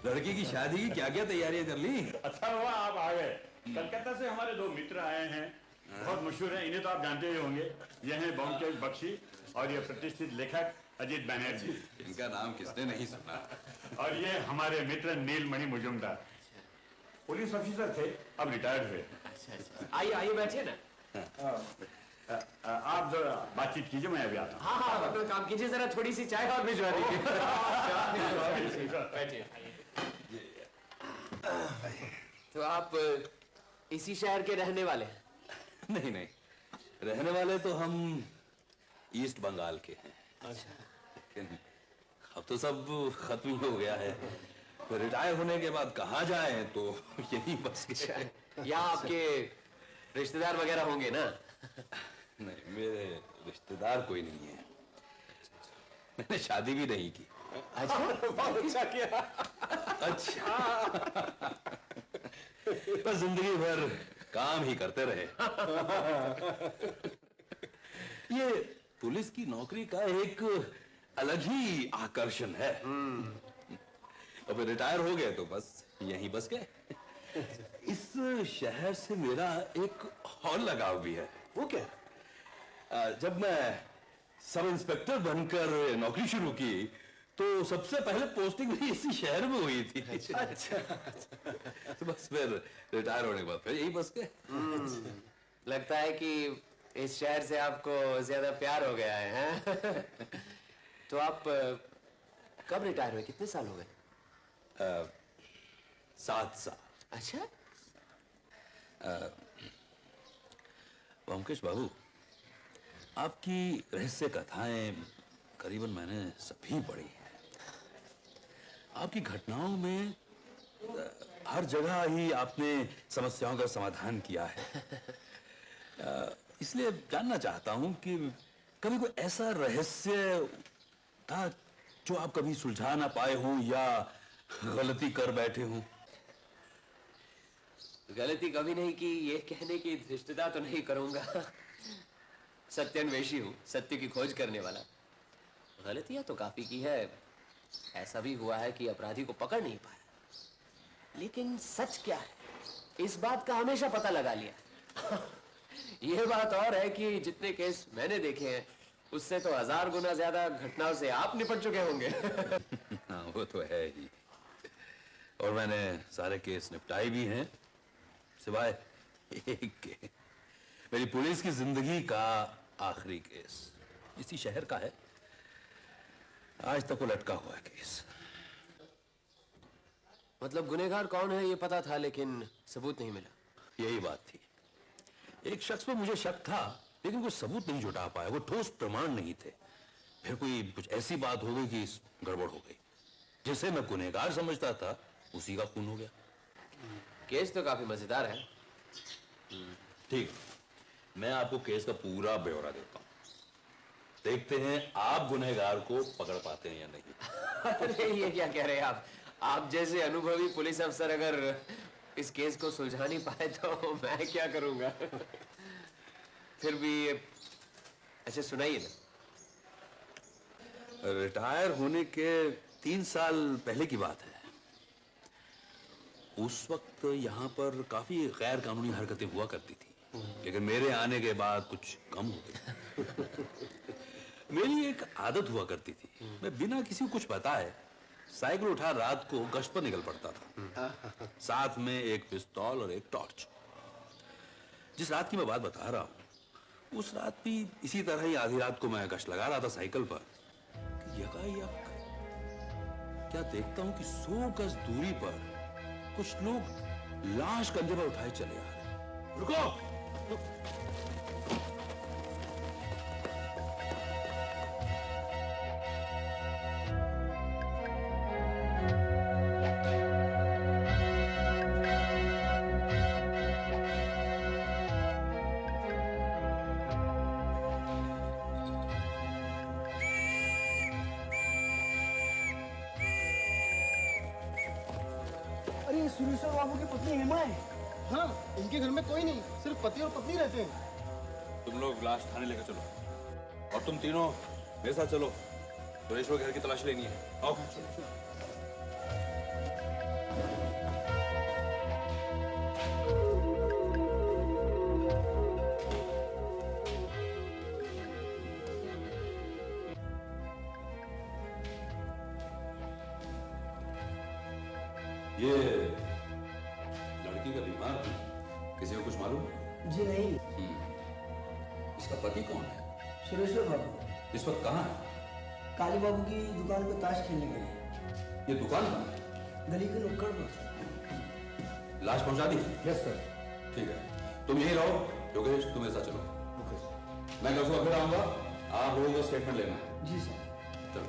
लड़की की शादी की क्या क्या तैयारियां कर ली? अच्छा हुआ आप आ गए। कलकत्ता से हमारे दो मित्र आए हैं, बहुत मशहूर हैं, इन्हें तो आप जानते ही होंगे। ये हैं ब्योमकेश बख्शी और ये प्रतिष्ठित लेखक अजीत बनर्जी। इनका नाम किसने नहीं सुना। और ये हमारे मित्र नीलमणि मुजुमदार, पुलिस ऑफिसर थे, अब रिटायर्ड हुए। आइए आइए बैठिए ना। आप जरा बातचीत कीजिए, मैं अभी आता हूँ। हाँ हाँ, अपना काम कीजिए, जरा थोड़ी सी चाय और भिजवा दीजिए। बैठिए। तो आप इसी शहर के रहने वाले हैं? नहीं नहीं, रहने वाले तो हम ईस्ट बंगाल के हैं। अच्छा। लेकिन अब तो सब खत्म हो गया है। रिटायर होने के बाद कहाँ जाएं, तो यही बस के। यहाँ आपके रिश्तेदार वगैरह होंगे ना? नहीं, मेरे रिश्तेदार कोई नहीं है। मैंने शादी भी नहीं की। अच्छा, बहुत अच्छा किया। अच्छा, बस जिंदगी भर काम ही करते रहे। ये पुलिस की नौकरी का एक अलग ही आकर्षण है। अब रिटायर हो गए तो बस यहीं बस गए। इस शहर से मेरा एक और लगाव भी है। वो क्या? जब मैं सब इंस्पेक्टर बनकर नौकरी शुरू की तो सबसे पहले पोस्टिंग भी इसी शहर में हुई थी। अच्छा। तो बस फिर रिटायर होने के बाद फिर यही बस गए। लगता है कि इस शहर से आपको ज्यादा प्यार हो गया है, हैं? तो आप कब रिटायर हुए? कितने साल हो गए? 7 साल। अच्छा। ब्योमकेश बाबू, आपकी रहस्य कथाएं करीबन मैंने सभी पढ़ी हैं। आपकी घटनाओं में हर जगह ही आपने समस्याओं का समाधान किया है। इसलिए जानना चाहता हूं कि कभी कोई ऐसा रहस्य था जो आप कभी सुलझा ना पाए हों या गलती कर बैठे हों? गलती कभी नहीं की, ये कहने की धृष्टता तो नहीं करूंगा। सत्यान्वेषी हूं, सत्य की खोज करने वाला। गलतियां तो काफी की है। ऐसा भी हुआ है कि अपराधी को पकड़ नहीं पाया, लेकिन सच क्या है इस बात का हमेशा पता लगा लिया। यह बात और है कि जितने केस मैंने देखे हैं उससे तो 1000 गुना ज्यादा घटनाओं से आप निपट चुके होंगे। हाँ, वो तो है ही। और मैंने सारे केस निपटाए भी हैं, सिवाय एक के। मेरी पुलिस की जिंदगी का आखिरी केस इसी शहर का है। आज तक वो लटका हुआ है केस। मतलब गुनहगार कौन है ये पता था, लेकिन सबूत नहीं मिला। यही बात थी। एक शख्स पर मुझे शक था, लेकिन कोई सबूत नहीं जुटा पाया। वो ठोस प्रमाण नहीं थे। फिर कोई कुछ ऐसी बात हो गई कि गड़बड़ हो गई। जिसे मैं गुनहगार समझता था उसी का खून हो गया। केस तो काफी मजेदार है। ठीक, मैं आपको केस का पूरा ब्यौरा देता हूं। देखते हैं आप गुनहगार को पकड़ पाते हैं या नहीं। अरे ये क्या कह रहे हैं आप जैसे अनुभवी पुलिस अफसर अगर इस केस को सुलझा नहीं पाए तो मैं क्या करूंगा। फिर भी अच्छा सुनाइए ना। रिटायर होने के 3 साल पहले की बात है। उस वक्त यहाँ पर काफी गैर कानूनी हरकतें हुआ करती थी, लेकिन मेरे आने के बाद कुछ कम हो गई। मेरी एक आदत हुआ करती थी, मैं बिना किसी को कुछ बताए साइकिल उठा रात को गश्त पर निकल पड़ता था, साथ में एक पिस्तौल और एक टॉर्च। जिस रात की मैं बात बता रहा हूँ उस रात भी इसी तरह ही आधी रात को मैं गश्त लगा रहा था साइकिल पर कि यकायक क्या देखता हूं कि 100 गज दूरी पर कुछ लोग लाश कंधे पर उठाए चले आ रहे। रुको! सुरेश्वर बाबू की पत्नी हेमा है। हाँ, इनके घर में कोई नहीं, सिर्फ पति और पत्नी रहते हैं। तुम लोग लाश थाने लेकर चलो और तुम तीनों मेरे साथ चलो। सुरेश्वर के घर की तलाशी लेनी है। आओ। ये लड़की का बीमार है, किसी को कुछ मालूम? जी नहीं। इसका पति कौन है? सुरेश्वर बाबू इस वक्त कहाँ है? काली बाबू की दुकान पे ताश खेलने गए। ये दुकान कहाँ है? गली के नुक्कड़ पर। लाश पहुंचा दी? Yes sir. ठीक है, तुम यहीं रहो। योगेश, तुम ऐसा चलो, मैं कल सुबह फिर आऊंगा। आप लोगों को स्टेटमेंट लेना है। जी सर। चलो।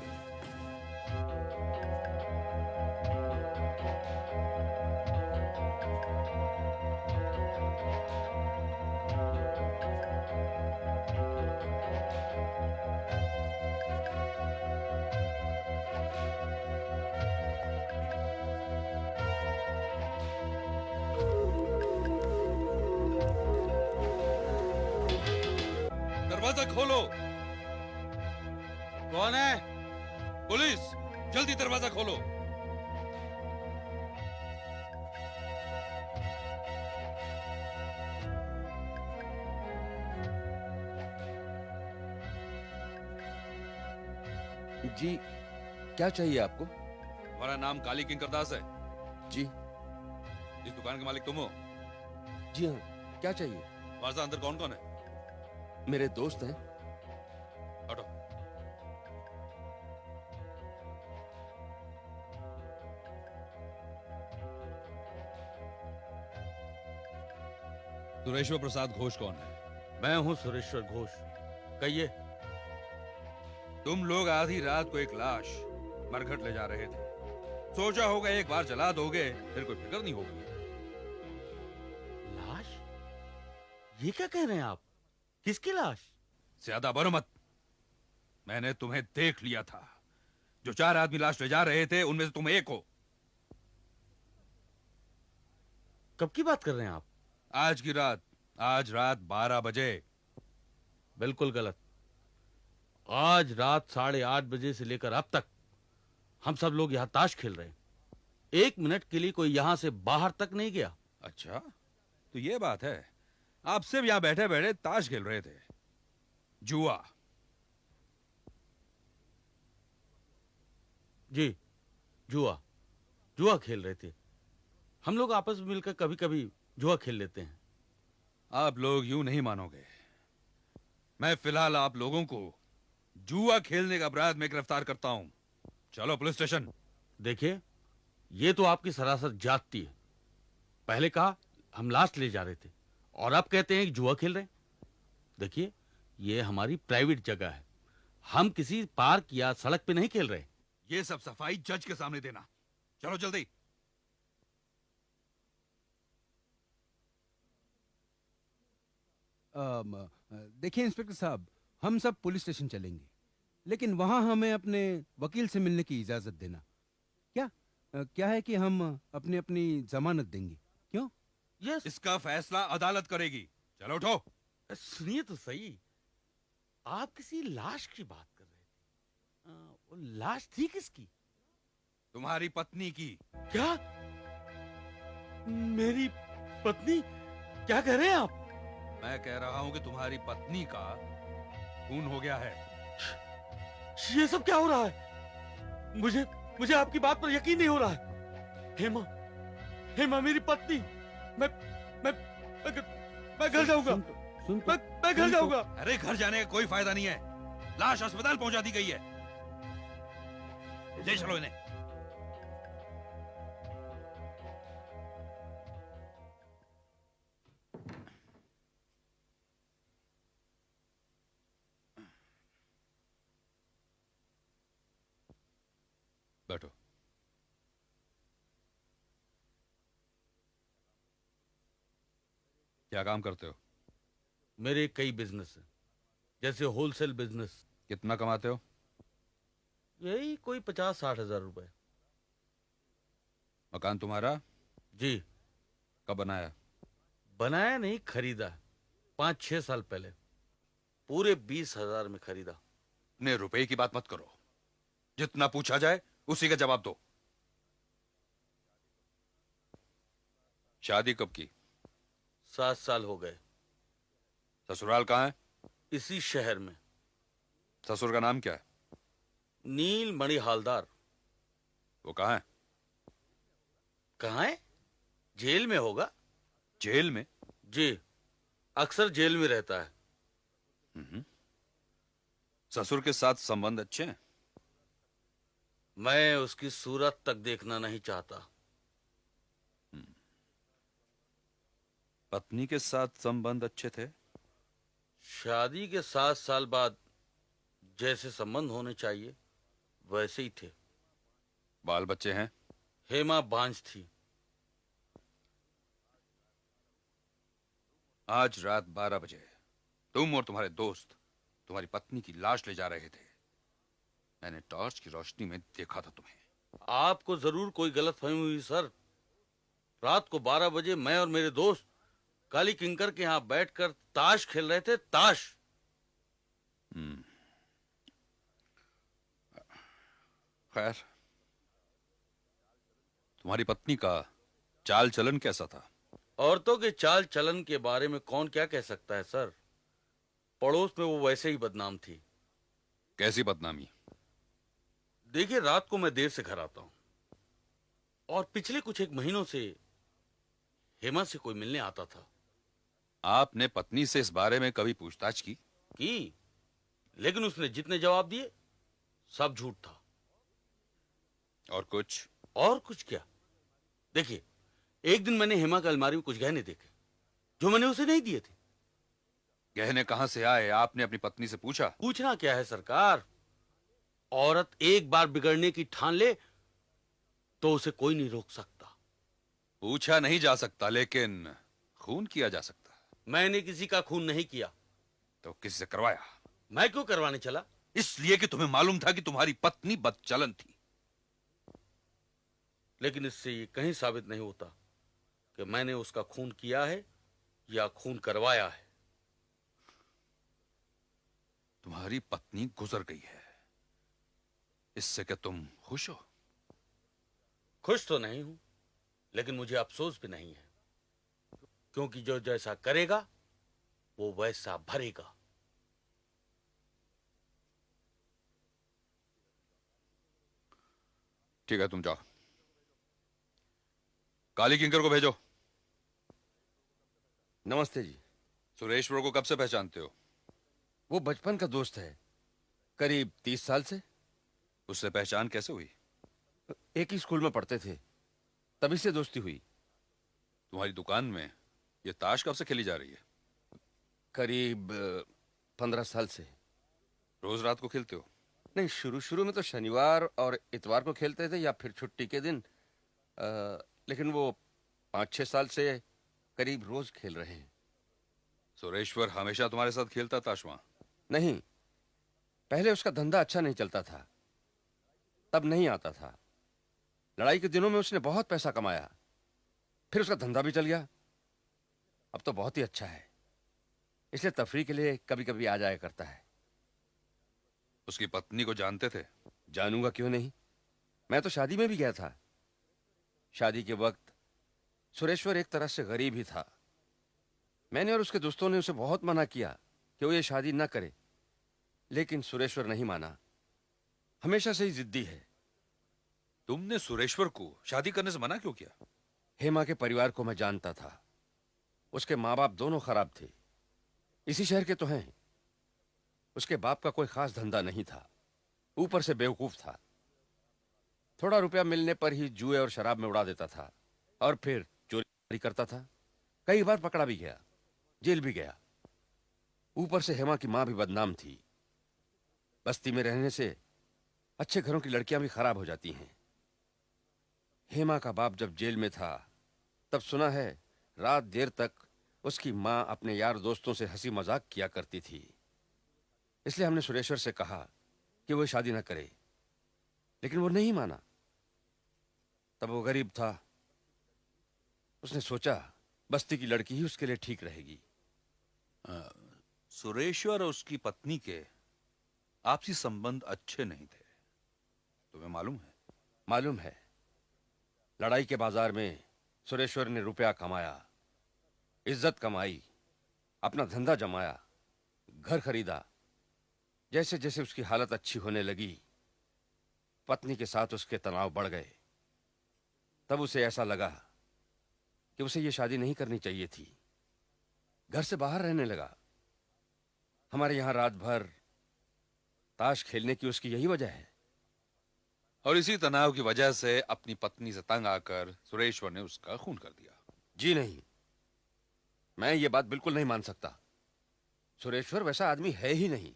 दरवाजा खोलो। कौन है? पुलिस, जल्दी दरवाजा खोलो। जी, क्या चाहिए आपको? तुम्हारा नाम काली किंकरदास है? जी। इस दुकान के मालिक तुम हो? जी हाँ, क्या चाहिए? तुम्हारे साथ अंदर कौन कौन है? मेरे दोस्त हैं। हटो। सुरेश्वर प्रसाद घोष कौन है? मैं हूं सुरेश्वर घोष। कहिए। तुम लोग आधी रात को एक लाश मरघट ले जा रहे थे। सोचा होगा एक बार जला दोगे फिर कोई फिक्र नहीं होगी। लाश? ये क्या कह रहे हैं आप? किसकी लाश? ज्यादा बड़ो मत। मैंने तुम्हें देख लिया था। जो 4 आदमी लाश ले जा रहे थे उनमें से तुम एक हो। कब की बात कर रहे हैं आप? आज की रात, आज रात 12 बजे। बिल्कुल गलत। आज रात 8:30 बजे से लेकर अब तक हम सब लोग यहां ताश खेल रहे हैं। 1 मिनट के लिए कोई यहां से बाहर तक नहीं गया। अच्छा, तो ये बात है। आप सिर्फ यहां बैठे बैठे ताश खेल रहे थे। जुआ। जी, जुआ। जुआ खेल रहे थे। हम लोग आपस में मिलकर कभी कभी जुआ खेल लेते हैं। आप लोग यूं नहीं मानोगे। मैं फिलहाल आप लोगों को जुआ खेलने का अपराध में गिरफ्तार करता हूं। चलो पुलिस स्टेशन। देखिए, ये तो आपकी सरासर जाति है। पहले कहा हम लाश ले जा रहे थे और अब कहते हैं कि जुआ खेल रहे हैं। देखिए, ये हमारी प्राइवेट जगह है। हम किसी पार्क या सड़क पे नहीं खेल रहे। ये सब सफाई जज के सामने देना। चलो जल्दी। देखिए इंस्पेक्टर साहब, हम सब पुलिस स्टेशन चलेंगे, लेकिन वहां हमें अपने वकील से मिलने की इजाजत देना। क्या है कि हम अपनी अपनी जमानत देंगे। क्यों? यस। इसका फैसला अदालत करेगी। चलो उठो। सुनिए तो सही, आप किसी लाश की बात कर रहे थे। वो लाश थी किसकी? तुम्हारी पत्नी की। क्या? मेरी पत्नी? क्या कह रहे हैं आप? मैं कह रहा हूं कि तुम्हारी पत्नी का खून हो गया है। ये सब क्या हो रहा है? मुझे आपकी बात पर यकीन नहीं हो रहा है। हेमा मेरी पत्नी। मैं घर जाऊंगा। मैं घर जाऊंगा। अरे घर जाने का कोई फायदा नहीं है। लाश अस्पताल पहुंचा दी गई है। ले चलो इन्हें। बैठो। क्या काम करते हो? मेरे कई बिजनेस हैं, जैसे होलसेल बिजनेस। कितना कमाते हो? यही कोई 50-60 हजार रुपए। मकान तुम्हारा? जी। कब बनाया? बनाया नहीं, खरीदा। 5-6 साल पहले। पूरे 20,000 में खरीदा। अपने रुपए की बात मत करो। जितना पूछा जाए उसी का जवाब दो। शादी कब की? 7 साल हो गए। ससुराल कहाँ है? इसी शहर में। ससुर का नाम क्या है? नील मणि हालदार। वो कहाँ है? कहाँ है? जेल में होगा। जेल में? जी, अक्सर जेल में रहता है। ससुर के साथ संबंध अच्छे हैं? मैं उसकी सूरत तक देखना नहीं चाहता। पत्नी के साथ संबंध अच्छे थे? शादी के 7 साल बाद जैसे संबंध होने चाहिए वैसे ही थे। बाल बच्चे हैं? हेमा बांझ थी। आज रात 12 बजे तुम और तुम्हारे दोस्त तुम्हारी पत्नी की लाश ले जा रहे थे। मैंने टॉर्च की रोशनी में देखा था तुम्हें। आपको जरूर कोई गलतफहमी हुई सर। रात को 12 बजे मैं और मेरे दोस्त काली किंकर के यहाँ बैठकर ताश खेल रहे थे। ताश। खैर, तुम्हारी पत्नी का चाल चलन कैसा था? औरतों के चाल चलन के बारे में कौन क्या कह सकता है सर। पड़ोस में वो वैसे ही बदनाम थी। कैसी बदनामी? देखिए, रात को मैं देर से घर आता हूं और पिछले कुछ एक महीनों से हेमा से कोई मिलने आता था। आपने पत्नी से इस बारे में कभी पूछताछ की? लेकिन उसने जितने जवाब दिए सब झूठ था। और कुछ? और कुछ क्या? देखिए, एक दिन मैंने हेमा की अलमारी में कुछ गहने देखे जो मैंने उसे नहीं दिए थे। गहने कहां से आए? आपने अपनी पत्नी से पूछा? पूछना क्या है सरकार। औरत एक बार बिगड़ने की ठान ले तो उसे कोई नहीं रोक सकता। पूछा नहीं जा सकता, लेकिन खून किया जा सकता। मैंने किसी का खून नहीं किया। तो किससे करवाया? मैं क्यों करवाने चला? इसलिए कि तुम्हें मालूम था कि तुम्हारी पत्नी बदचलन थी। लेकिन इससे ये कहीं साबित नहीं होता कि मैंने उसका खून किया है या खून करवाया है। तुम्हारी पत्नी गुजर गई है, इससे क्या तुम खुश हो? खुश तो नहीं हूं, लेकिन मुझे अफसोस भी नहीं है, क्योंकि जो जैसा करेगा वो वैसा भरेगा। ठीक है, तुम जाओ। काली किंकर को भेजो। नमस्ते जी। सुरेश्वर को कब से पहचानते हो? वो बचपन का दोस्त है, करीब 30 साल से। उससे पहचान कैसे हुई? एक ही स्कूल में पढ़ते थे, तभी से दोस्ती हुई। तुम्हारी दुकान में ये ताश कब से खेली जा रही है? करीब 15 साल से। रोज रात को खेलते हो? नहीं, शुरू शुरू में तो शनिवार और इतवार को खेलते थे या फिर छुट्टी के दिन। लेकिन वो 5-6 साल से करीब रोज खेल रहे हैं। सुरेश्वर हमेशा तुम्हारे साथ खेलता ताश वहां? नहीं, पहले उसका धंधा अच्छा नहीं चलता था, तब नहीं आता था। लड़ाई के दिनों में उसने बहुत पैसा कमाया, फिर उसका धंधा भी चल गया। अब तो बहुत ही अच्छा है, इसलिए तफरीह के लिए कभी कभी आ जाया करता है। उसकी पत्नी को जानते थे? जानूंगा क्यों नहीं, मैं तो शादी में भी गया था। शादी के वक्त सुरेश्वर एक तरह से गरीब ही था। मैंने और उसके दोस्तों ने उसे बहुत मना किया कि वो ये शादी ना करे, लेकिन सुरेश्वर नहीं माना। हमेशा से ही जिद्दी है। तुमने सुरेश्वर को शादी करने से मना क्यों किया? हेमा के परिवार को मैं जानता था। उसके माँ बाप दोनों खराब थे, इसी शहर के तो हैं। उसके बाप का कोई खास धंधा नहीं था, ऊपर से बेवकूफ था। थोड़ा रुपया मिलने पर ही जुए और शराब में उड़ा देता था और फिर चोरी करता था। कई बार पकड़ा भी गया, जेल भी गया। ऊपर से हेमा की माँ भी बदनाम थी। बस्ती में रहने से अच्छे घरों की लड़कियां भी खराब हो जाती हैं। हेमा का बाप जब जेल में था तब सुना है रात देर तक उसकी माँ अपने यार दोस्तों से हंसी मजाक किया करती थी। इसलिए हमने सुरेश्वर से कहा कि वो शादी न करे, लेकिन वो नहीं माना। तब वो गरीब था, उसने सोचा बस्ती की लड़की ही उसके लिए ठीक रहेगी। सुरेश्वर और उसकी पत्नी के आपसी संबंध अच्छे नहीं थे, तुम्हें मालूम है? मालूम है। लड़ाई के बाजार में सुरेश्वर ने रुपया कमाया, इज्जत कमाई, अपना धंधा जमाया, घर खरीदा। जैसे जैसे उसकी हालत अच्छी होने लगी, पत्नी के साथ उसके तनाव बढ़ गए। तब उसे ऐसा लगा कि उसे ये शादी नहीं करनी चाहिए थी। घर से बाहर रहने लगा। हमारे यहां रात भर ताश खेलने की उसकी यही वजह है। और इसी तनाव की वजह से अपनी पत्नी से तंग आकर सुरेश्वर ने उसका खून कर दिया। जी नहीं, मैं ये बात बिल्कुल नहीं मान सकता। सुरेश्वर वैसा आदमी है ही नहीं।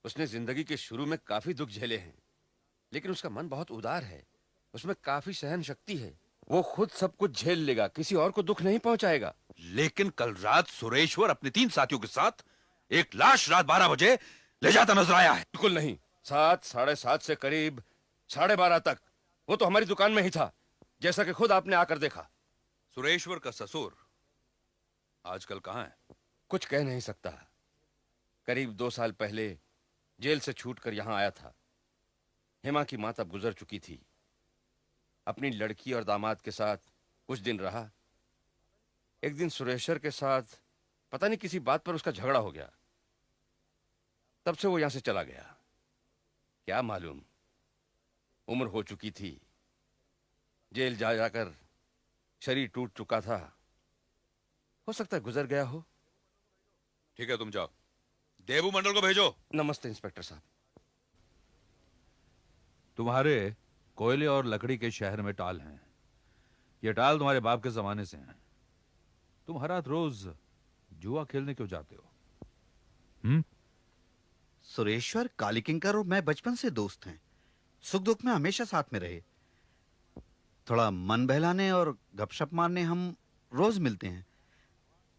उसने जिंदगी के शुरू में काफी दुख झेले हैं, लेकिन उसका मन बहुत उदार है। उसमें काफी सहन शक्ति है। वो खुद सब कुछ झेल लेगा, किसी और को दुख नहीं पहुंचाएगा। लेकिन कल रात सुरेश्वर अपने 3 साथियों के साथ एक लाश रात 12 बजे ले जाता नजर आया है। बिल्कुल नहीं। 7, 7:30 से करीब 12:30 तक वो तो हमारी दुकान में ही था, जैसा कि खुद आपने आकर देखा। सुरेश्वर का ससुर आजकल कहां है? कुछ कह नहीं सकता। करीब 2 साल पहले जेल से छूटकर यहां आया था। हेमा की मां तब गुजर चुकी थी। अपनी लड़की और दामाद के साथ कुछ दिन रहा। एक दिन सुरेश्वर के साथ पता नहीं किसी बात पर उसका झगड़ा हो गया। तब से वो यहां से चला गया। क्या मालूम, उम्र हो चुकी थी। जेल जा जाकर शरीर टूट चुका था। हो सकता है गुजर गया हो। ठीक है, तुम जाओ, देबू मंडल को भेजो। नमस्ते इंस्पेक्टर साहब। तुम्हारे कोयले और लकड़ी के शहर में टाल हैं। ये टाल तुम्हारे बाप के जमाने से हैं। तुम हर रात रोज जुआ खेलने क्यों जाते हो? सुरेश्वर, काली किंकर और मैं बचपन से दोस्त हैं। सुख दुख में हमेशा साथ में रहे। थोड़ा मन बहलाने और गपशप मारने हम रोज मिलते हैं।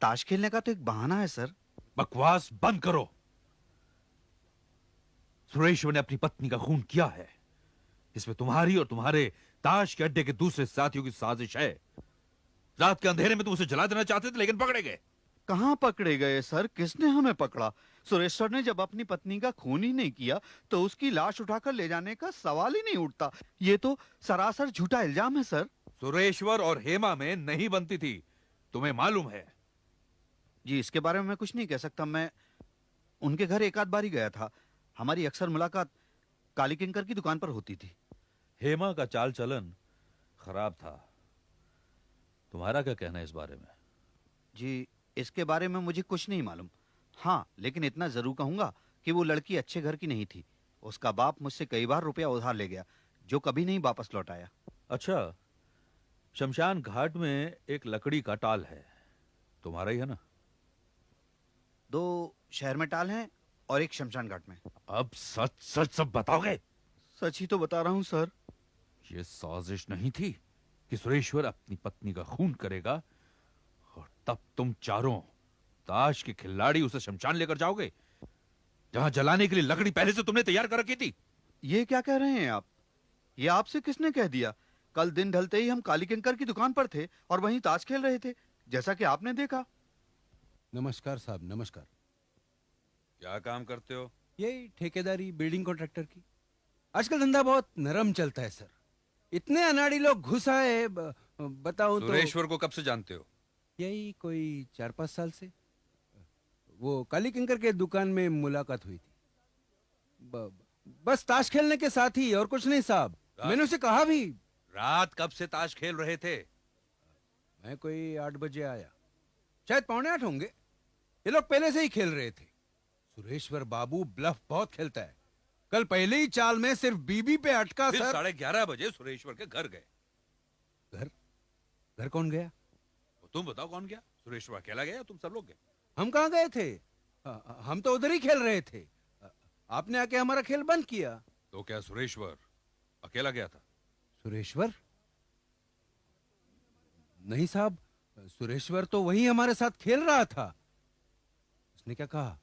ताश खेलने का तो एक बहाना है सर। बकवास बंद करो। सुरेश्वर ने अपनी पत्नी का खून किया है। इसमें तुम्हारी और तुम्हारे ताश के अड्डे के दूसरे साथियों की साजिश है। रात के अंधेरे में तुम उसे जला देना चाहते थे, लेकिन पकड़े गए। कहां पकड़े गए सर? किसने हमें पकड़ा? सुरेश्वर ने जब अपनी पत्नी का खून ही नहीं किया तो उसकी लाश उठाकर ले जाने का सवाल ही नहीं उठता। ये तो सरासर झूठा इल्जाम है सर। सुरेश्वर और हेमा में नहीं बनती थी, तुम्हें मालूम है। जी, इसके बारे में मैं कुछ नहीं कह सकता। मैं उनके घर एक आध बार ही गया था। हमारी अक्सर मुलाकात काली किंकर की दुकान पर होती थी। हेमा का चाल चलन खराब था। तुम्हारा क्या कहना है इस बारे में? जी, इसके बारे में मुझे कुछ नहीं मालूम। हाँ, लेकिन इतना जरूर कहूंगा कि वो लड़की अच्छे घर की नहीं थी। उसका बाप मुझसे कई बार रुपया उधार ले गया, जो कभी नहीं वापस लौटाया। अच्छा, शमशान घाट में एक लकड़ी का टाल है, तुम्हारा ही है ना? 2 शहर में टाल हैं और एक शमशान घाट में। अब सच सच सब बताओगे? सच ही तो बता रहा हूँ सर। ये साजिश नहीं थी कि सुरेश्वर अपनी पत्नी का खून करेगा और तब तुम चारों ताश के खिलाड़ी उसे शमशान लेकर जाओगे, जहां जलाने के लिए लकड़ी पहले से तुमने तैयार कर रखी थी। ये क्या कह रहे हैं आप? ये आपसे किसने कह दिया? कल दिन ढलते ही हम काली किंकर की दुकान पर थे और वहीं ताश खेल रहे थे, जैसा कि आपने देखा। नमस्कार साहब, नमस्कार। क्या काम करते हो? यही ठेकेदारी, बिल्डिंग कॉन्ट्रैक्टर की। आजकल धंधा बहुत नरम चलता है सर। इतने अनाड़ी लोग घुस आए, बताऊं तो। सुरेश्वर को कब से जानते हो? यही कोई 4-5 साल से। वो काली किंकर के दुकान में मुलाकात हुई थी। बस ताश खेलने के साथ ही, और कुछ नहीं साहब। मैंने उसे कहा भी। रात कब से ताश खेल रहे थे? मैं कोई 8 बजे आया, शायद 7:45 होंगे। ये लोग पहले से ही खेल रहे थे। सुरेश्वर बाबू ब्लफ बहुत खेलता है। कल पहले ही चाल में सिर्फ बीबी पे अटका फिर सर। 11:30 बजे सुरेश्वर के घर गए। घर कौन गया? तुम बताओ, कौन गया? सुरेश्वर अकेला गया या तुम सब लोग गए? हम कहाँ गए थे? हम तो उधर ही खेल रहे थे। आपने आके हमारा खेल बंद किया। तो क्या सुरेश्वर अकेला गया था? सुरेश्वर? नहीं साहब, सुरेश्वर तो वही हमारे साथ खेल रहा था। उसने क्या कहा?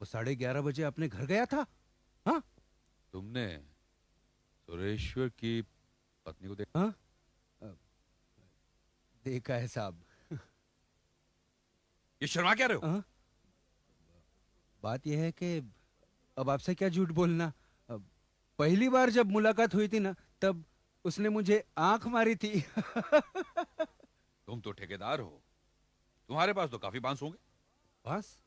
वो 11:30 बजे अपने घर गया था। हाँ? तुमने सुरेश्वर की पत्नी को देखा? हाँ? देखा है साहब। ये शर्मा क्या रहे हो? हाँ? बात यह है कि अब आपसे क्या झूठ बोलना। पहली बार जब मुलाकात हुई थी ना, तब उसने मुझे आंख मारी थी। तुम तो ठेकेदार हो, तुम्हारे पास तो काफी बांस होंगे। बांस?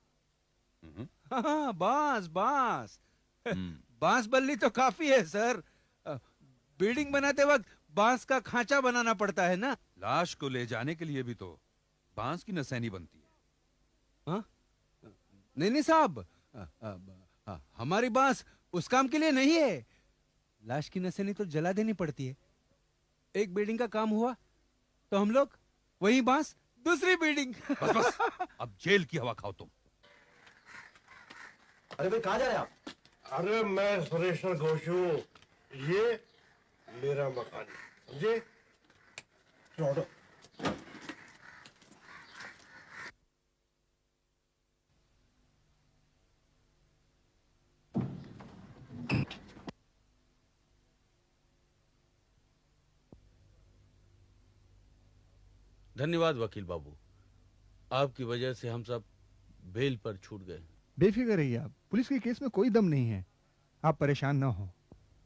हाँ, बांस बांस। बांस बल्ली तो काफी है सर। बिल्डिंग बनाते वक्त बांस का खांचा बनाना पड़ता है ना। लाश को ले जाने के लिए भी तो बांस की नसैनी बनती है। हाँ? नहीं नहीं साहब, हमारी बांस उस काम के लिए नहीं है। लाश की नसें तो जला देनी पड़ती है। एक बिल्डिंग का काम हुआ तो हम लोग वही बांस दूसरी बिल्डिंग। बस बस, अब जेल की हवा खाओ तुम। अरे भाई कहाँ जा रहे हैं आप? अरे मैं सुरेश्वर घोष हूँ, ये मेरा मकान है, समझे? चलो धन्यवाद वकील बाबू, आपकी वजह से हम सब बेल पर छूट गए। बेफिक्र रहिए आप, पुलिस के केस में कोई दम नहीं है, आप परेशान ना हो।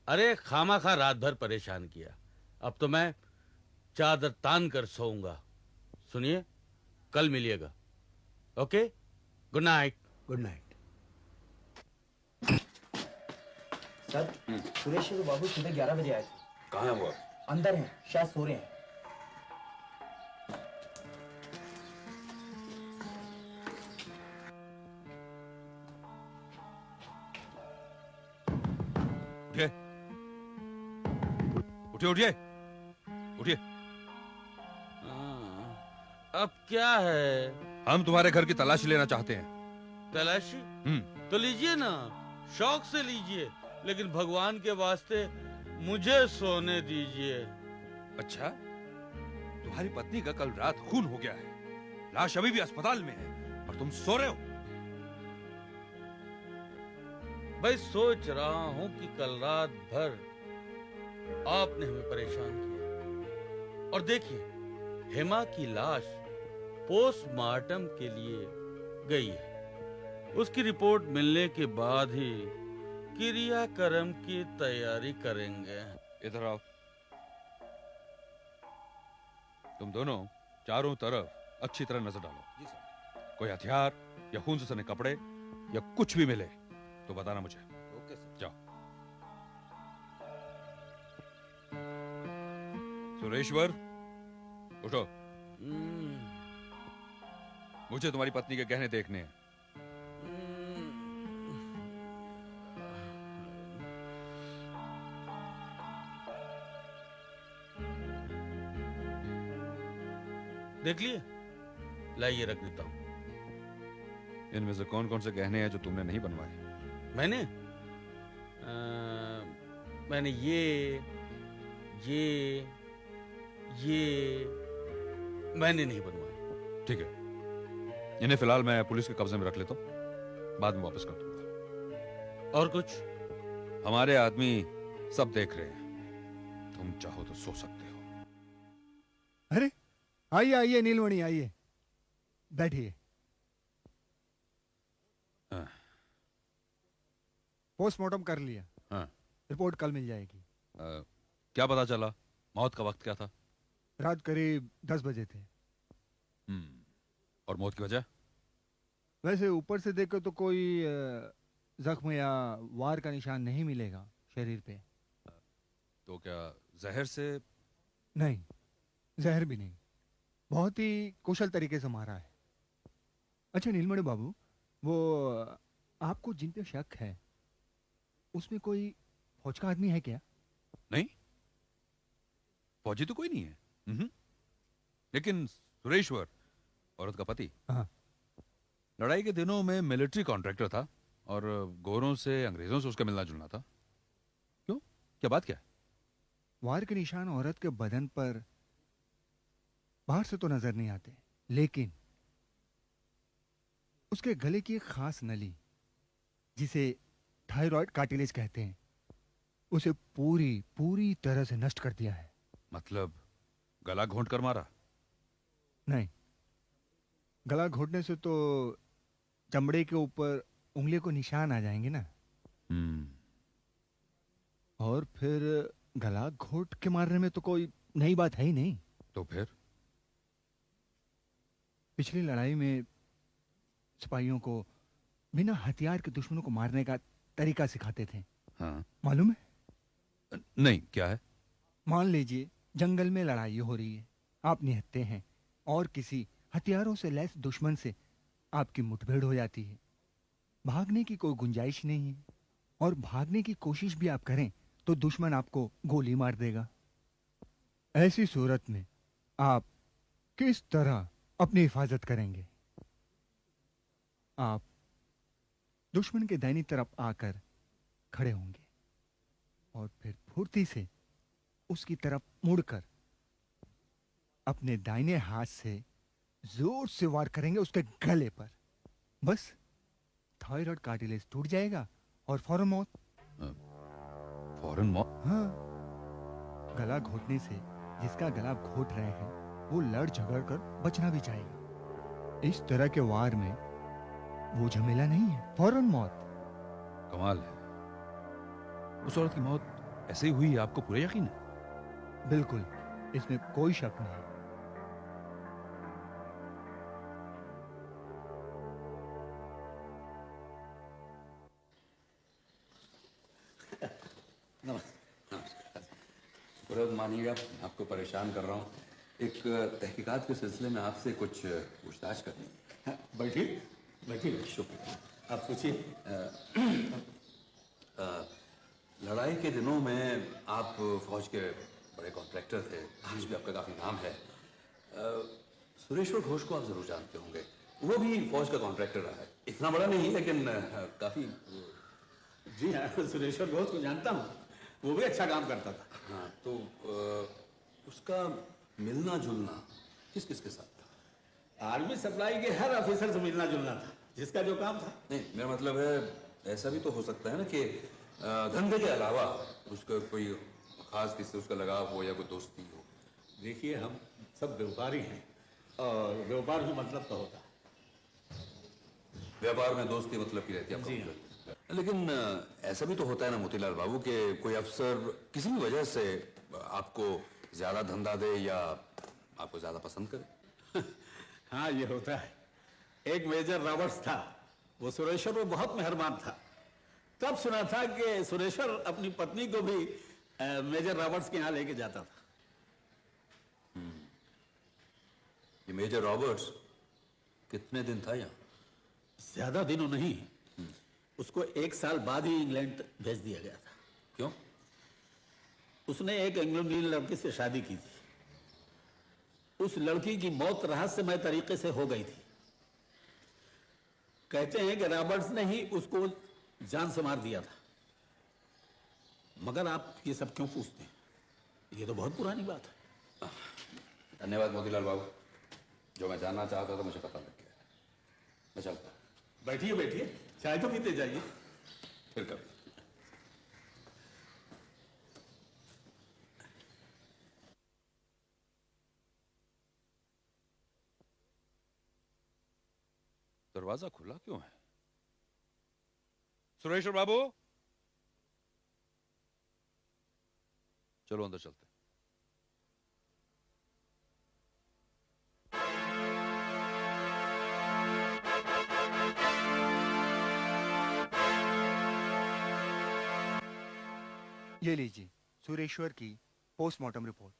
अरे खामाखा रात भर परेशान किया, अब तो मैं चादर तान कर सोऊंगा। सुनिए, कल मिलिएगा। Okay, good night. Good night. Sir, Sureshwar Babu सुबह 11 बजे आए थे। कहाँ है वो? अंदर हैं, शायद सो रहे हैं। उठिए, उठिए, उठिए, उठिए। अब क्या है? हम तुम्हारे घर की तलाशी लेना चाहते हैं। तलाशी? तो लीजिए ना, शौक से लीजिए, लेकिन भगवान के वास्ते मुझे सोने दीजिए। अच्छा, तुम्हारी पत्नी का कल रात खून हो गया है, लाश अभी भी अस्पताल में है और तुम सो रहे हो। भाई सोच रहा हूं कि कल रात भर आपने हमें परेशान किया, और देखिए हेमा की लाश पोस्टमार्टम के लिए गई है। उसकी रिपोर्ट मिलने के बाद ही क्रियाक्रम की तैयारी करेंगे। इधर आओ। तुम दोनों चारों तरफ अच्छी तरह नजर डालो। जी सर। कोई हथियार या खून से सने कपड़े या कुछ भी मिले तो बताना मुझे। Okay sir. जाओ। सुरेश्वर, उठो। मुझे तुम्हारी पत्नी के गहने देखने हैं। देख लिए? लाइए, रख देता हूं। इनमें से कौन कौन से गहने हैं जो तुमने नहीं बनवाए? मैंने ये मैंने नहीं बनवाए। ठीक है, इन्हें फिलहाल मैं पुलिस के कब्जे में रख लेता हूं, बाद में वापस कर दूंगा। और कुछ? हमारे आदमी सब देख रहे हैं, तुम चाहो तो सो सकते हो। अरे आइए आइए नीलमणि, आइए, बैठिए। हाँ। पोस्टमार्टम कर लिया। हाँ। रिपोर्ट कल मिल जाएगी। क्या पता चला? मौत का वक्त क्या था? रात करीब 10 बजे थे। और मौत की वजह? वैसे ऊपर से देखो तो कोई जख्म या वार का निशान नहीं मिलेगा शरीर पे। तो क्या जहर से? नहीं, जहर भी नहीं, बहुत ही कुशल तरीके से मारा है। अच्छा नीलमणि बाबू, वो आपको जिन पे शक है उसमें कोई फौज का आदमी है क्या? नहीं, फौजी तो कोई नहीं है। लेकिन सुरेश्वर, औरत का पति, हाँ। लड़ाई के दिनों में मिलिट्री कॉन्ट्रैक्टर था और गोरों से, अंग्रेजों से उसका मिलना जुलना था। क्यों, क्या बात क्या है? वार के निशान औरत के बदन पर बाहर से तो नजर नहीं आते, लेकिन उसके गले की एक खास नली, जिसे थायराइड कार्टिलेज कहते हैं, उसे पूरी तरह से नष्ट कर दिया है। मतलब गला घोंट कर मारा? नहीं, गला घोटने से तो चमड़े के ऊपर उंगली को निशान आ जाएंगे ना। और फिर गला घोट के मारने में तो कोई नई बात है ही नहीं। तो फिर? पिछली लड़ाई में सिपाहियों को बिना हथियार के दुश्मनों को मारने का तरीका सिखाते थे। हाँ। मालूम है? नहीं, क्या है? मान लीजिए जंगल में लड़ाई हो रही है, आप निहत्थे हैं और किसी हथियारों से लैस दुश्मन से आपकी मुठभेड़ हो जाती है। भागने की कोई गुंजाइश नहीं है और भागने की कोशिश भी आप करें तो दुश्मन आपको गोली मार देगा। ऐसी सूरत में आप किस तरह अपनी हिफाजत करेंगे? आप दुश्मन के दाहिनी तरफ आकर खड़े होंगे और फिर फुर्ती से उसकी तरफ मुड़कर अपने दाहिने हाथ से जोर से वार करेंगे उसके गले पर। बस थायराइड कार्टिलेज टूट जाएगा और फौरन मौत। फौरन मौत? हाँ, गला घोटने से जिसका गला आप घोट रहे हैं वो लड़ झगड़ कर बचना भी चाहेगा। इस तरह के वार में वो झमेला नहीं है, फौरन मौत। कमाल है। उस औरत की मौत ऐसे ही हुई है, आपको पूरा यकीन है? बिल्कुल, इसमें कोई शक नहीं। विरोध मानिएगा, आपको परेशान कर रहा हूँ। एक तहकीकात के सिलसिले में आपसे कुछ पूछताछ करनी है। बैठिए बैठिए। शुक्रिया। आप पूछिए। लड़ाई के दिनों में आप फौज के बड़े कॉन्ट्रैक्टर थे, आज भी आपका काफ़ी नाम है। सुरेश्वर घोष को आप जरूर जानते होंगे, वो भी फौज का कॉन्ट्रैक्टर रहा है। इतना बड़ा नहीं लेकिन काफ़ी। जी हाँ, सुरेश्वर घोष को जानता हूँ, वो भी अच्छा काम करता था। हाँ, तो उसका मिलना जुलना किस किस के साथ था? आर्मी सप्लाई के हर ऑफिसर से मिलना जुलना था, जिसका जो काम था। नहीं, मेरा मतलब है ऐसा भी तो हो सकता है ना कि धंधे के अलावा उसका कोई खास किससे उसका लगाव हो या कोई दोस्ती हो। देखिए, हम सब व्यापारी हैं और व्यापार भी मतलब का होता है। व्यापार में दोस्ती मतलब की रहती है आपका मतलब। लेकिन ऐसा भी तो होता है ना मोतीलाल बाबू कि कोई अफसर किसी भी वजह से आपको ज्यादा धंधा दे या आपको ज्यादा पसंद करे। हाँ, ये होता है। एक मेजर रॉबर्ट्स था, वो सुरेश्वर में बहुत मेहरबान था। तब सुना था कि सुरेश्वर अपनी पत्नी को भी मेजर रॉबर्ट्स के यहाँ लेके जाता था। ये मेजर रॉबर्ट्स कितने दिन था यहाँ? ज्यादा दिनों नहीं, उसको 1 साल बाद ही इंग्लैंड भेज दिया गया था। क्यों? उसने एक इंग्लैंडी लड़की से शादी की थी। उस लड़की की मौत रहस्यमय तरीके से हो गई थी। कहते हैं कि रॉबर्ट्स ने ही उसको जान से मार दिया था। मगर आप ये सब क्यों पूछते हैं? ये तो बहुत पुरानी बात है। धन्यवाद मोतीलाल बाबू, जो मैं जानना चाहता था मुझे पता लग गया। मैं चलता हूँ। बैठिए बैठिए, चाय तो पीते जाइए। फिर कभी। दरवाजा खुला क्यों है? सुरेश्वर बाबू, चलो अंदर चलते हैं। ये लीजिए सुरेश्वर की पोस्टमार्टम रिपोर्ट।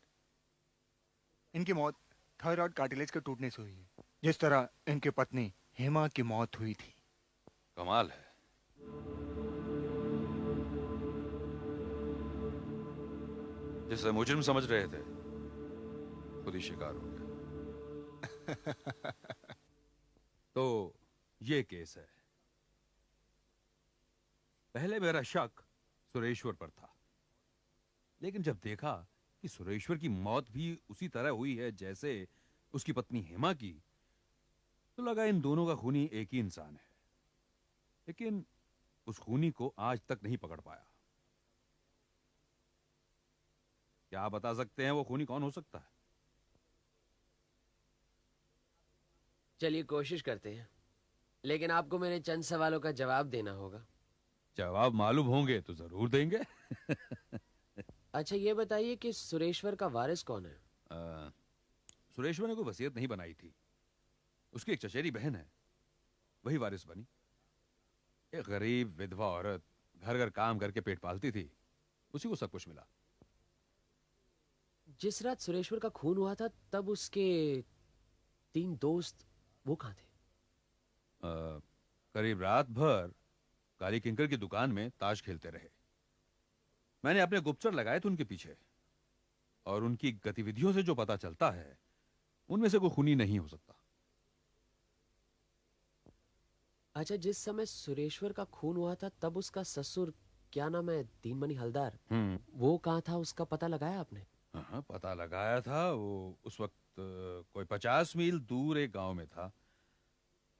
इनकी मौत थायराइड कार्टिलेज के टूटने से हुई है, जिस तरह इनकी पत्नी हेमा की मौत हुई थी। कमाल है। जिसे मुजरिम समझ रहे थे खुद ही शिकार हो गया। तो ये केस है। पहले मेरा शक सुरेश्वर पर था, लेकिन जब देखा कि सुरेश्वर की मौत भी उसी तरह हुई है जैसे उसकी पत्नी हेमा की, तो लगा इन दोनों का खूनी एक ही इंसान है। लेकिन उस खूनी को आज तक नहीं पकड़ पाया। क्या आप बता सकते हैं वो खूनी कौन हो सकता है? चलिए कोशिश करते हैं, लेकिन आपको मेरे चंद सवालों का जवाब देना होगा। जवाब मालूम होंगे तो जरूर देंगे। अच्छा, ये बताइए कि सुरेश्वर का वारिस कौन है? सुरेश्वर ने कोई वसीयत नहीं बनाई थी। उसकी एक चचेरी बहन है, वही वारिस बनी। एक गरीब विधवा औरत घर घर काम करके पेट पालती थी, उसी को सब कुछ मिला। जिस रात सुरेश्वर का खून हुआ था तब उसके 3 दोस्त वो कहाँ थे? करीब रात भर काली किंकर की दुकान में ताश खेलते रहे। मैंने अपने गुप्तचर लगाए थे उनके पीछे, और उनकी गतिविधियों से जो पता चलता है उनमें से कोई खूनी नहीं हो सकता। अच्छा, जिस समय सुरेश्वर का खून हुआ था तब उसका ससुर, क्या नाम है, दीनमणि हलदार, वो कहाँ था, उसका पता लगाया आपने? हाँ, पता लगाया था। वो उस वक्त कोई 50 मील दूर एक गांव में था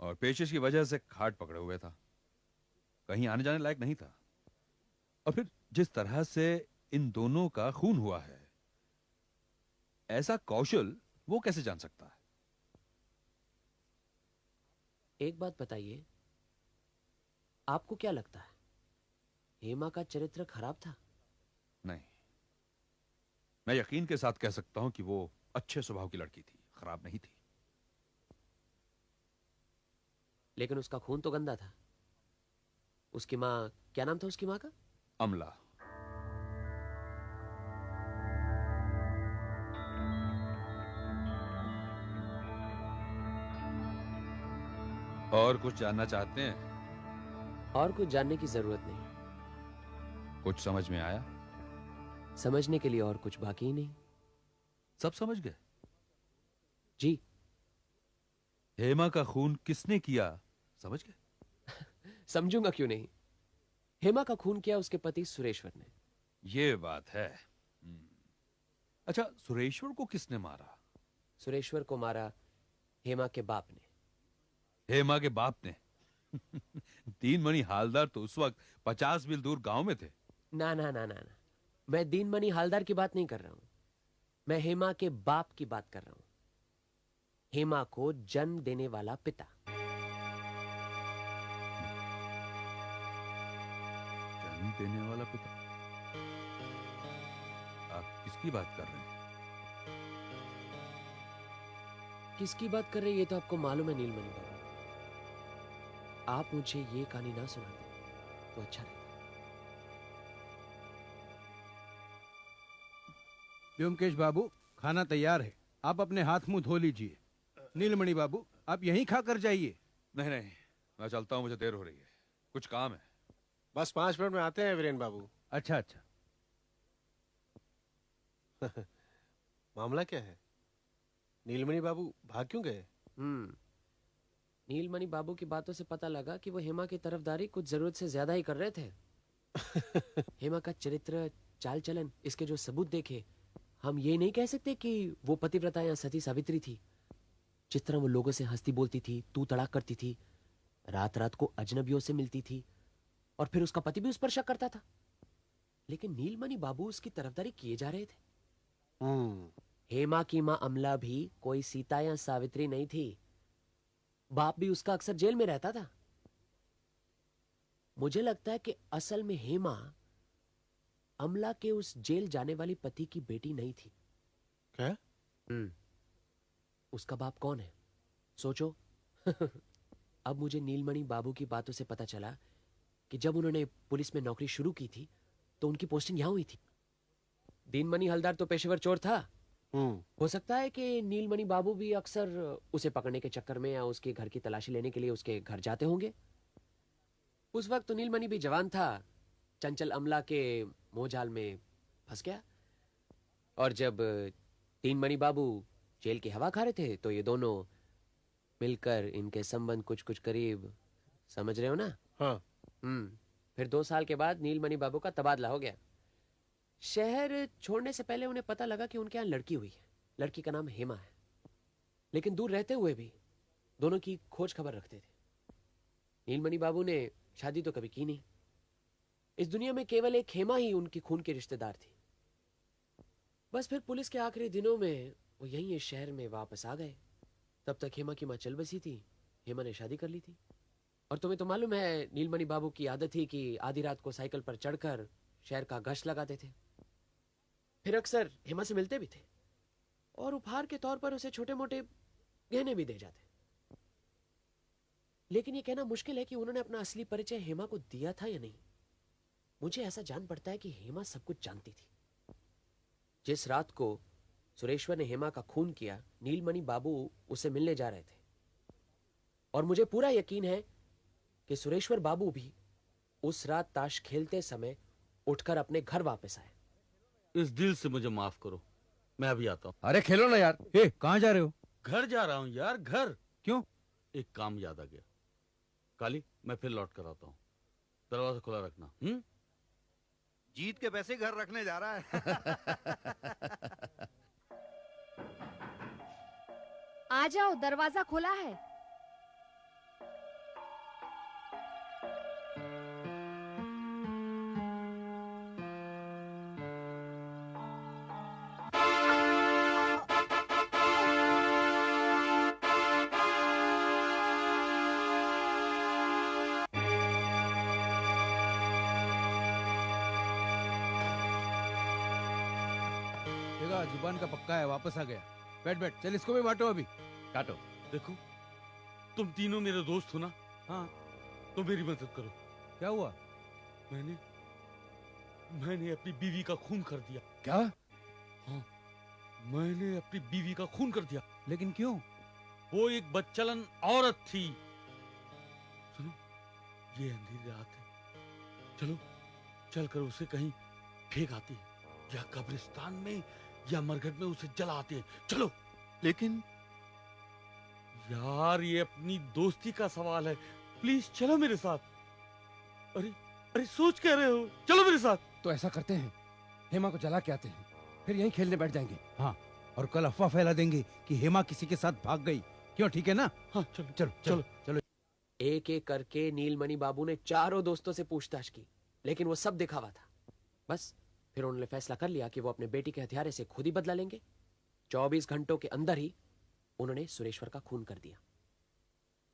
और पेचिश की वजह से खाट पकड़े हुए था, कहीं आने जाने लायक नहीं था। और फिर जिस तरह से इन दोनों का खून हुआ है, ऐसा कौशल वो कैसे जान सकता है? एक बात बताइए, आपको क्या लगता है हेमा का चरित्र खराब था? नहीं, मैं यकीन के साथ कह सकता हूं कि वो अच्छे स्वभाव की लड़की थी, खराब नहीं थी। लेकिन उसका खून तो गंदा था। उसकी माँ, क्या नाम था उसकी माँ का? अमला। और कुछ जानना चाहते हैं? और कुछ जानने की जरूरत नहीं। कुछ समझ में आया? समझने के लिए और कुछ बाकी ही नहीं। सब समझ गए? जी। हेमा का खून किसने किया, समझ गए? समझूंगा क्यों नहीं। हेमा का खून किया उसके पति सुरेश्वर ने। ये बात है। अच्छा, सुरेश्वर को किसने मारा? सुरेश्वर को मारा हेमा के बाप ने। हेमा के बाप ने? दीनमणि हालदार तो उस वक्त 50 मील दूर गांव में थे। ना ना ना ना ना, मैं दीनमणि हालदार की बात नहीं कर रहा हूं। मैं हेमा के बाप की बात कर रहा हूं। हेमा को जन्म देने वाला पिता। जन्म देने वाला पिता? आप किसकी बात कर रहे हैं? किसकी बात कर रहे हैं ये तो आपको मालूम है नीलमणि बाबू। आप मुझे ये कहानी ना सुनाते तो अच्छा रहता। व्योमकेश बाबू, खाना तैयार है, आप अपने हाथ मुंह धो लीजिए। नीलमणि बाबू, आप यहीं खाकर जाइए। नहीं नहीं, मैं चलता हूं, मुझे देर हो रही है, कुछ काम है। बस 5 मिनट में आते हैं वीरेन बाबू। अच्छा अच्छा। मामला क्या है? नीलमणि बाबू भाग क्यों गए? नीलमणि बाबू की बातों से पता लगा कि वो हेमा की तरफदारी कुछ जरूरत से ज्यादा ही कर रहे थे। हेमा का चरित्र, चाल चलन, इसके जो सबूत देखे, हम ये नहीं कह सकते कि वो पतिव्रता या सती सावित्री थी। जिस तरह वो लोगों से हंसती बोलती थी, तू तड़ाक करती थी, रात रात को अजनबियों से मिलती थी, और फिर उसका पति भी उस पर शक करता था। लेकिन नीलमणि बाबू उसकी तरफदारी किए जा रहे थे। हेमा की मां अमला भी कोई सीता या सावित्री नहीं थी। बाप भी उसका अक्सर जेल में रहता था। मुझे लगता है कि असल में हेमा अमला के उस जेल जाने वाली पति की बेटी नहीं थी। क्या? उसका बाप कौन है, सोचो। अब मुझे नीलमणि बाबू की बातों से पता चला कि जब उन्होंने पुलिस में नौकरी शुरू की थी तो उनकी पोस्टिंग यहां हुई थी। दीनमणि हलदार तो पेशेवर चोर था। हो सकता है कि नीलमणि बाबू भी अक्सर उसे पकड़ने के चक्कर में या उसके घर की तलाशी लेने के लिए उसके घर जाते होंगे। उस वक्त तो नीलमणि भी जवान था, चंचल अमला के मोहजाल में फंस गया। और जब दीनमणि बाबू जेल की हवा खा रहे थे तो ये दोनों मिलकर, इनके संबंध कुछ कुछ करीब, समझ रहे हो ना? हाँ। फिर 2 साल के बाद नीलमणि बाबू का तबादला हो गया। शहर छोड़ने से पहले उन्हें पता लगा कि उनके यहाँ लड़की हुई है। लड़की का नाम हेमा है। लेकिन दूर रहते हुए भी दोनों की खोज खबर रखते थे। नीलमणि बाबू ने शादी तो कभी की नहीं। इस दुनिया में केवल एक हेमा ही उनकी खून की रिश्तेदार थी। बस फिर पुलिस के आखिरी दिनों में वो यहीं इस शहर में वापस आ गए। तब तक हेमा की मां चल बसी थी। हेमा ने शादी कर ली थी। और तुम्हें तो मालूम है नीलमणि बाबू की आदत थी कि आधी रात को साइकिल पर चढ़कर शहर का गश्त लगाते थे। फिर अक्सर हेमा से मिलते भी थे और उपहार के तौर पर उसे छोटे मोटे गहने भी दे जाते। लेकिन यह कहना मुश्किल है कि उन्होंने अपना असली परिचय हेमा को दिया था या नहीं। मुझे ऐसा जान पड़ता है कि हेमा सब कुछ जानती थी। जिस रात को सुरेश्वर ने हेमा का खून किया, नीलमणि बाबू उसे मिलने जा रहे थे। और मुझे पूरा यकीन है कि सुरेश्वर बाबू भी उस रात ताश खेलते समय उठकर अपने घर वापस आए। इस दिल से मुझे माफ करो, मैं अभी आता हूँ। अरे खेलो ना यार। कहाँ जा रहे हो? घर जा रहा हूँ यार, घर। क्यों? एक काम याद आ गया। काली, मैं फिर लौट कर आता हूँ, दरवाजा खुला रखना। जीत के पैसे घर रखने जा रहा है। आ जाओ, दरवाजा खुला है। देखा, जुबान का पक्का है, वापस आ गया। बैठ बैठ, चल इसको भी बांटो अभी। काटो। देखो, तुम तीनों मेरे दोस्त हो ना? हाँ। तो मेरी मदद करो। क्या हुआ? मैंने अपनी बीवी का खून कर दिया। क्या? हाँ, मैंने अपनी बीवी का खून कर दिया। लेकिन क्यों? वो एक बदचलन औरत थी। सुनो, ये अंधेरी रात है, चलो चलकर उसे कहीं फेंक आते हैं, या कब्रिस्तान में या मरघट में उसे जला आते हैं। चलो। लेकिन यार, ये अपनी दोस्ती का सवाल है, प्लीज चलो मेरे साथ। अरे अरे, सोच क्या रहे हो? चलो मेरे साथ। तो ऐसा करते हैं, हेमा को जला के आते हैं, फिर यहीं खेलने बैठ जाएंगे। हाँ, और कल अफवाह फैला देंगे कि हेमा किसी के साथ भाग गई। क्यों, ठीक है ना? हाँ, चलो चलो चलो चलो। एक एक करके नीलमणि बाबू ने चारों दोस्तों से पूछताछ की, लेकिन वो सब दिखावा था। बस फिर उन्होंने फैसला कर लिया कि वो अपने बेटी के हथियारे से खुद ही बदला लेंगे। 24 घंटों के अंदर ही उन्होंने सुरेश्वर का खून कर दिया।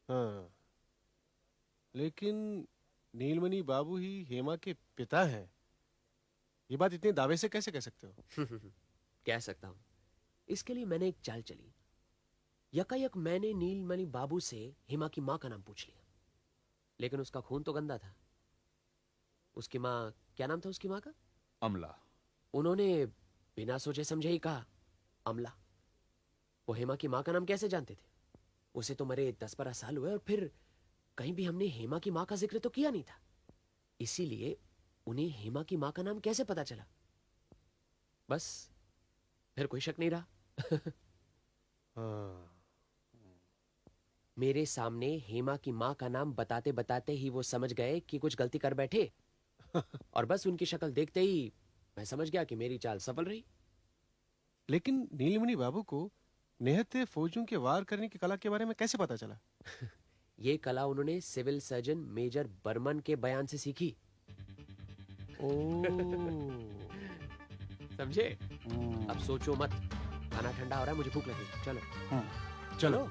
हाँ, लेकिन नीलमणि बाबू ही हेमा के पिता हैं। ये बात इतने दावे से कैसे कह सकते हो? कह सकता हूं। इसके लिए मैंने एक चाल चली। यकायक मैंने नीलमणि बाबू से हेमा की मां का नाम पूछ लिया, लेकिन उसका खून तो गंदा था। उसकी मां, क्या नाम था उसकी मां का? अमला। उन्होंने बिना सोचे समझे ही कहा अमला। वो हेमा की मां का नाम कैसे जानते थे? उसे तो मरे 10-12 साल हुए, और फिर कहीं भी हमने हेमा की मां का जिक्र तो किया नहीं था। इसीलिए उन्हें हेमा की मां का नाम कैसे पता चला? बस फिर कोई शक नहीं रहा। हाँ। मेरे सामने हेमा की मां का नाम बताते बताते ही वो समझ गए कि कुछ गलती कर बैठे, और बस उनकी शक्ल देखते ही मैं समझ गया कि मेरी चाल सफल रही। लेकिन नीलमणि बाबू को निहत्थे फौजियों के वार करने की कला के बारे में कैसे पता चला? ये कला उन्होंने सिविल सर्जन मेजर बर्मन के बयान से सीखी। समझे? अब सोचो मत। खाना ठंडा हो रहा है, मुझे भूख लगी। चलो चलो।